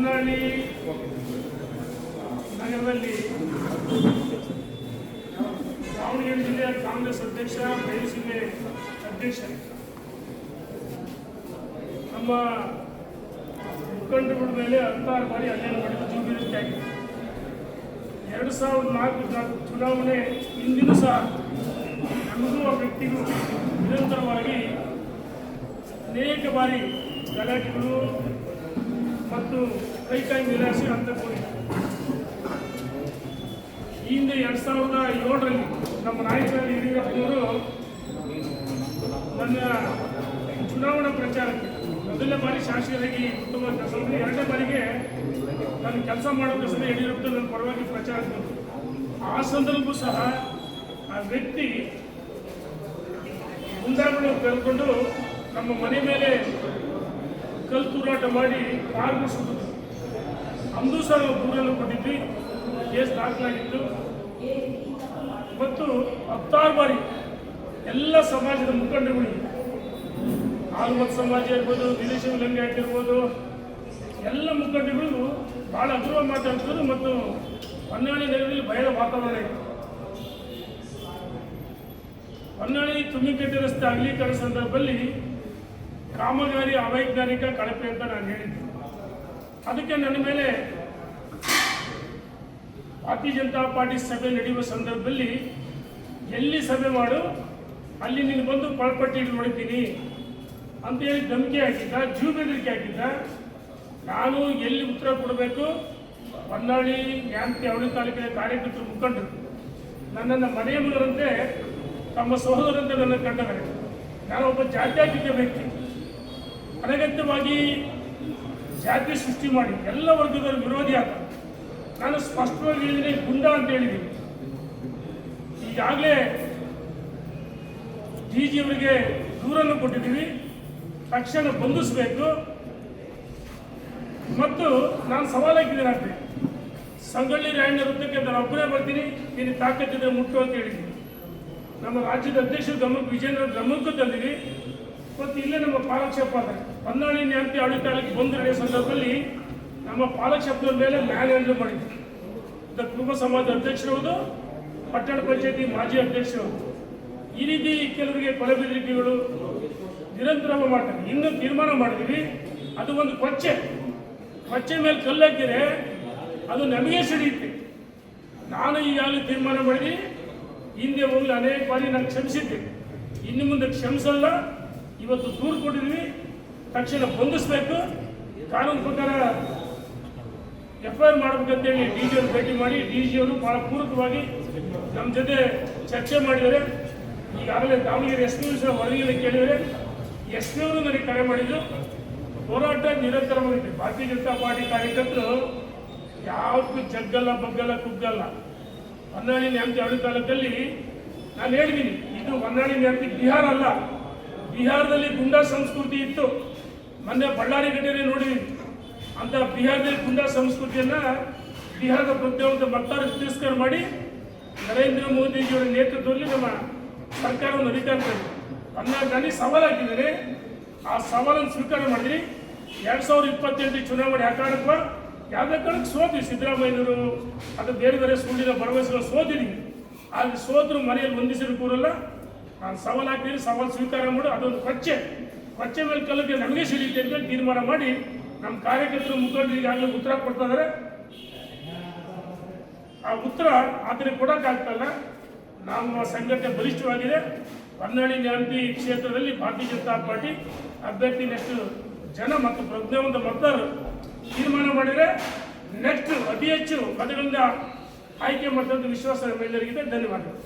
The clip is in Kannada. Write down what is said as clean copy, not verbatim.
ಹೊನ್ನಾಳಿ ನಗರದಲ್ಲಿ ದಾವಣಗೆರೆ ಜಿಲ್ಲೆಯ ಕಾಂಗ್ರೆಸ್ ಅಧ್ಯಕ್ಷ ಬಯಲುಸೀಮೆ ಅಧ್ಯಕ್ಷ ನಮ್ಮ ಮುಖಂಡರುಗಳ ಮೇಲೆ 16 ಬಾರಿ ಹಲ್ಲೆಯನ್ನು ಮಾಡಿದ ಜೂಬಿಲಿಟಿಯಾಗಿದೆ. 2004 ಚುನಾವಣೆ ಹಿಂದಿನೂ ಸಹ ನಮಗೂ ಆ ವ್ಯಕ್ತಿಗೂ ನಿರಂತರವಾಗಿ ಅನೇಕ ಬಾರಿ ಗಲಾಟೆಗಳು ಮತ್ತು ಕೈಕಾಯಿ ನಿರಾಸೆ ಹಂತಕ್ಕೋಗಿದೆ. ಈ ಹಿಂದೆ 2007ರಲ್ಲಿ ನಮ್ಮ ನಾಯಕರಲ್ಲಿ ಯಡಿಯೂರಪ್ಪನವರು ನನ್ನ ಚುನಾವಣಾ ಪ್ರಚಾರಕ್ಕೆ ಮೊದಲನೇ ಬಾರಿ ಶಾಸಕರಾಗಿ ಉತ್ತಮ ಕೆಲಸ ಮಾಡಿದ್ರು. ಎರಡನೇ ಬಾರಿಗೆ ನಾನು ಕೆಲಸ ಮಾಡೋದಕ್ಕೋಸ್ಕರ ಯಡಿಯೂರಪ್ಪ ನನ್ನ ಪರವಾಗಿ ಪ್ರಚಾರಕ್ಕೆ ಬಂದರು. ಆ ಸಂದರ್ಭವೂ ಸಹ ಆ ವ್ಯಕ್ತಿ ಮುಂದಾಗಳನ್ನು ಕರೆದುಕೊಂಡು ನಮ್ಮ ಮನೆ ಮೇಲೆ ಕಲ್ಲು ತೂರಾಟ ಮಾಡಿ ಕಾರು ಸುಟ್ಟಿದ್ರು. ಅಂದೂ ಸಹ ನಾವು ದೂರನ್ನು ಕೊಟ್ಟಿದ್ವಿ, ಕೇಸ್ ದಾಖಲಾಗಿತ್ತು. ಮತ್ತು 16 ಬಾರಿ ಎಲ್ಲ ಸಮಾಜದ ಮುಖಂಡರುಗಳಿಗೆ, ಆಲ್ಮತ್ ಸಮಾಜ ಇರ್ಬೋದು, ವಿದೇಶಿ ಲಿಂಗಾಯತ್ ಇರ್ಬೋದು, ಎಲ್ಲ ಮುಖಂಡರುಗಳು ಭಾಳ ಅಗೌರವ ಮಾತಾಡ್ತಿದ್ರು. ಮತ್ತು ಹೊನ್ನಾಳಿ ನಗರದಲ್ಲಿ ಭಯದ ವಾತಾವರಣ ಇತ್ತು. ಹೊನ್ನಾಳಿ ತುಮ್ಮಿಕಟ್ಟೆ ರಸ್ತೆ ಅಗಲೀಕರಣ ಸಂದರ್ಭದಲ್ಲಿ ಕಾಮಗಾರಿ ಅವೈಜ್ಞಾನಿಕ ಕಳಪೆ ಅಂತ ನಾನು ಹೇಳಿದ್ದೆ. ಅದಕ್ಕೆ ನನ್ನ ಮೇಲೆ ಭಾರತೀಯ ಜನತಾ ಪಾರ್ಟಿ ಸಭೆ ನಡೆಯುವ ಸಂದರ್ಭದಲ್ಲಿ ಎಲ್ಲಿ ಸಭೆ ಮಾಡು ಅಲ್ಲಿ ನೀನು ಬಂದು ಕೊಳಪಟ್ಟಿ ಹೊಡಿತೀನಿ ಅಂತೇಳಿ ಧಮಕಿ ಹಾಕಿದ್ದ, ಜೂಬೆದರಿಕೆ ಹಾಕಿದ್ದ. ನಾನು ಎಲ್ಲಿ ಉತ್ತರ ಕೊಡಬೇಕು? ಹೊನ್ನಾಳಿ ನ್ಯಾಮತಿ ಅವಳಿ ತಾಲೂಕಿನ ಕಾರ್ಯಕರ್ತರು ಮುಖಂಡರು ನನ್ನನ್ನು ಮನೆಯ ಮಗರಂತೆ, ತಮ್ಮ ಸಹೋದರಂತೆ ನನ್ನ ಕಂಡರೆ. ನಾನು ಒಬ್ಬ ಜಾತ್ಯತೀತ ವ್ಯಕ್ತಿ. ಅನಗತ್ಯವಾಗಿ ಜಾತಿ ಸೃಷ್ಟಿ ಮಾಡಿ ಎಲ್ಲ ವರ್ಗದವರು ವಿರೋಧಿಯಾದ ನಾನು ಸ್ಪಷ್ಟವಾಗಿ ಹೇಳಿದ್ದೀನಿ, ಗುಂಡ ಅಂತ ಹೇಳಿದ್ದೀನಿ. ಈಗಾಗಲೇ DG ಅವರಿಗೆ ದೂರನ್ನು ಕೊಟ್ಟಿದ್ದೀವಿ, ತಕ್ಷಣ ಬಂಧಿಸಬೇಕು. ಮತ್ತು ನಾನು ಸವಾಲಾಗಿದ್ದೀನಿ ಅಂತ, ಸಂಗೊಳ್ಳಿ ರಾಯಣ್ಣ ವೃತ್ತಕ್ಕೆ ನಾನು ಒಬ್ಬರೇ ಬರ್ತೀನಿ, ನೀನು ತಾಕತ್ತಿದ್ರೆ ಮುಟ್ಟು ಅಂತ ಹೇಳಿದ್ದೀನಿ. ನಮ್ಮ ರಾಜ್ಯದ ಅಧ್ಯಕ್ಷರ ಗಮನಕ್ಕೆ, ವಿಜೇಂದ್ರ ಗಮನಕ್ಕೂ ತಂದಿವಿ. ಮತ್ತು ಇಲ್ಲೇ ನಮ್ಮ ಪಾಲಕ್ಷೇಪ ಹೊನ್ನಾಳಿ ನ್ಯಾಮತಿ ಅವಳಿ ತಾಲೂಕಿಗೆ ಬಂದು ನಡೆಯೋ ಸಂದರ್ಭದಲ್ಲಿ ನಮ್ಮ ಪಾಲಕ್ಷೇಪದ ಮೇಲೆ ಮ್ಯಾನ್ ಹ್ಯಾಂಡಲ್ ಮಾಡಿದ್ವಿ. ಕುರುಬ ಸಮಾಜ ಅಧ್ಯಕ್ಷರವರು, ಪಟ್ಟಣ ಪಂಚಾಯತಿ ಮಾಜಿ ಅಧ್ಯಕ್ಷರು, ಈ ರೀತಿ ಕೆಲವರಿಗೆ ಕೊಲೆ ಬೆದರಿಕೆಗಳು ನಿರಂತರವಾಗಿ ಮಾಡ್ತಾರೆ. ಇನ್ನೂ ತೀರ್ಮಾನ ಮಾಡಿದ್ವಿ, ಅದು ಒಂದು ಕೊಚ್ಚೆ ಮೇಲೆ ಕಲ್ಲು ಹಾಕಿದರೆ ಅದು ನಮಗೆ ಸಿಡಿಯುತ್ತೆ. ನಾನು ಈಗಾಗಲೇ ತೀರ್ಮಾನ ಮಾಡಿದ್ವಿ, ಹಿಂದೆ ಹೋಗಲಿ ಅನೇಕ ಬಾರಿ ನಾನು ಕ್ಷಮಿಸಿದ್ದೆ, ಇನ್ನು ಮುಂದೆ ಕ್ಷಮಿಸಲ್ಲ. ಇವತ್ತು ದೂರು ಕೊಟ್ಟಿದ್ವಿ, ತಕ್ಷಣ ಬಂಧಿಸಬೇಕು. ಕಾನೂನು ಪ್ರಕಾರ FIR ಮಾಡಬೇಕಂತೇಳಿ DG ಅವರು ಭೇಟಿ ಮಾಡಿ, DG ಅವರು ಭಾಳ ಪೂರಕವಾಗಿ ನಮ್ಮ ಜೊತೆ ಚರ್ಚೆ ಮಾಡಿದ್ದಾರೆ. ಈಗಾಗಲೇ ದಾವಣಗೆರೆ SP ಸಹ ವರದಿಯನ್ನು ಕೇಳಿದರೆ SP ಅವರು ನನಗೆ ಕರೆ ಮಾಡಿದ್ದು. ಹೋರಾಟ ನಿರಂತರವಾಗಿದೆ. ಭಾರತೀಯ ಜನತಾ ಪಾರ್ಟಿ ಕಾರ್ಯಕರ್ತರು ಯಾವತ್ತೂ ಜಗ್ಗಲ್ಲ, ಬಗ್ಗಲ್ಲ, ಕುಗ್ಗಲ್ಲ. ಹೊನ್ನಾಳಿ ನ್ಯಾಮತಿ ಅವಳಿ ತಾಲೂಕಲ್ಲಿ ನಾನು ಹೇಳಿದ್ದೀನಿ, ಇದು ಹೊನ್ನಾಳಿ ನ್ಯಾಮತಿ ಬಿಹಾರ ಅಲ್ಲ. ಬಿಹಾರದಲ್ಲಿ ಗುಂಡಾ ಸಂಸ್ಕೃತಿ ಇತ್ತು. ಮೊನ್ನೆ ಬಳ್ಳಾರಿ ಘಟನೆ ನೋಡಿದ್ದೀನಿ. ಅಂತ ಬಿಹಾರದಲ್ಲಿ ಗುಂಡಾ ಸಂಸ್ಕೃತಿಯನ್ನು ಬಿಹಾರದ ಪ್ರತಿಯೊಂದು ಮತದಾರ ತಿರಸ್ಕಾರ ಮಾಡಿ ನರೇಂದ್ರ ಮೋದಿಜಿಯವರ ನೇತೃತ್ವದಲ್ಲಿ ನಮ್ಮ ಸರ್ಕಾರವನ್ನು ಅಧಿಕಾರದಲ್ಲಿ ನನಗೆ ಸವಾಲಾಗಿದ್ದಾರೆ. ಆ ಸವಾಲನ್ನು ಸ್ವೀಕಾರ ಮಾಡಿದ್ರಿ. 2028 ಚುನಾವಣೆ ಯಾಕಾಡಪ್ಪ ಯಾವುದೇ ಕಾರಣಕ್ಕೆ ಸೋದ್ವಿ. ಸಿದ್ದರಾಮಯ್ಯನವರು ಅದು ಬೇರೆ ಬೇರೆ ಸುಳ್ಳಿನ ಭರವಸೆಗಳು ಸೋತಿದ್ದೀವಿ. ಅಲ್ಲಿ ಸೋತರು ಮನೆಯಲ್ಲಿ ಹೊಂದಿಸಿದ್ರು ಕೂರಲ್ಲ. ನಾನು ಸವಾಲು ಹಾಕಿದ್ದೀನಿ, ಸವಾಲು ಸ್ವೀಕಾರ ಮಾಡು. ಅದೊಂದು ಕೊಚ್ಚೆ ಮೇಲೆ ಕಲ್ಲಕ್ಕೆ ನಮಗೆ ಸಿಡಿಯುತ್ತೆ ಅಂತ ತೀರ್ಮಾನ ಮಾಡಿ ನಮ್ಮ ಕಾರ್ಯಕರ್ತರು ಮುಖಂಡರು ಈಗಾಗಲೇ ಉತ್ತರ ಕೊಡ್ತಾ ಇದ್ದಾರೆ. ಆ ಉತ್ತರ ಆದರೆ ಕೊಡೋಕ್ಕಾಗ್ತಲ್ಲ. ನಮ್ಮ ಸಂಘಟನೆ ಬಲಿಷ್ಠವಾಗಿದೆ. ಹೊನ್ನಾಳಿ ನ್ಯಾಮತಿ ಕ್ಷೇತ್ರದಲ್ಲಿ ಭಾರತೀಯ ಜನತಾ ಪಾರ್ಟಿ ಅಭ್ಯರ್ಥಿನಷ್ಟು ಜನ ಮತ್ತು ಪ್ರಜ್ಞಾವಂತ ಮತದಾರರು ತೀರ್ಮಾನ ಮಾಡಿದರೆ ನೆಕ್ಸ್ಟ್ ಅತಿ ಹೆಚ್ಚು ಮತಗಳಿಂದ ಆಯ್ಕೆ ಮಾಡುವಂಥ ವಿಶ್ವಾಸ ನಮ್ಮೆಲ್ಲರಿಗಿದೆ. ಧನ್ಯವಾದಗಳು.